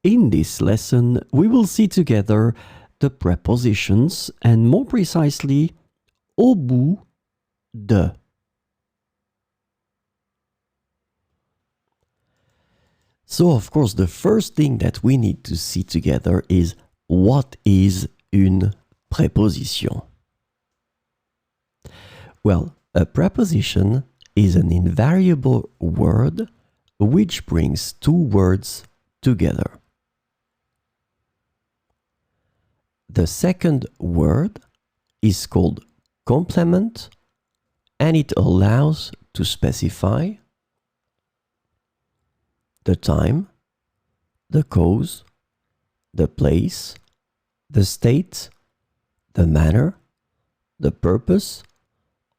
In this lesson, we will see together the prepositions and more precisely, au bout de. So, of course, the first thing that we need to see together is what is une préposition? Well, a preposition is an invariable word which brings two words together. The second word is called complement, and it allows to specify the time, the cause, the place, the state, the manner, the purpose,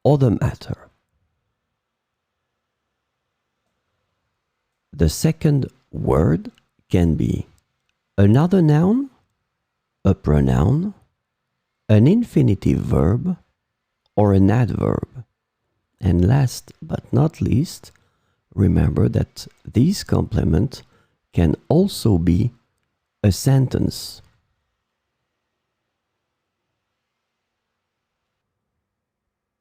or the matter. The second word can be another noun, a pronoun, an infinitive verb, or an adverb. And last but not least, remember that this complement can also be a sentence.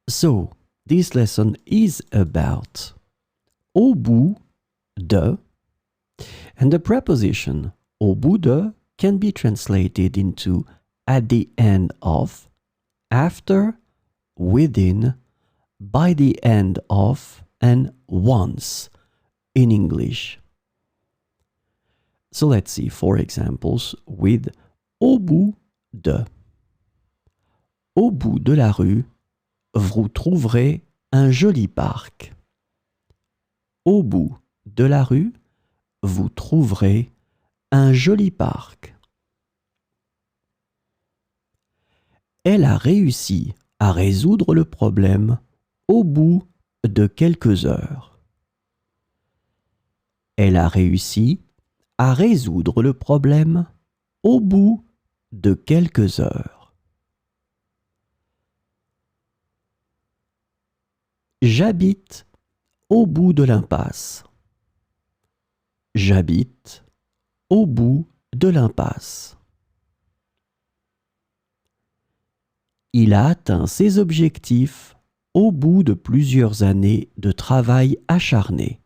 So, this lesson is about au bout de, and the preposition au bout de can be translated into at the end of, after, within, by the end of, and once in English. So let's see 4 examples with au bout de. Au bout de la rue, vous trouverez un joli parc. Au bout de la rue, vous trouverez un joli parc. Elle a réussi à résoudre le problème au bout de quelques heures. Elle a réussi à résoudre le problème au bout de quelques heures. J'habite au bout de l'impasse. J'habite au bout de l'impasse. Il a atteint ses objectifs au bout de plusieurs années de travail acharné.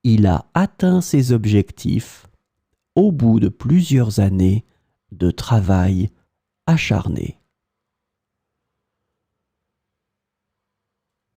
Il a atteint ses objectifs au bout de plusieurs années de travail acharné.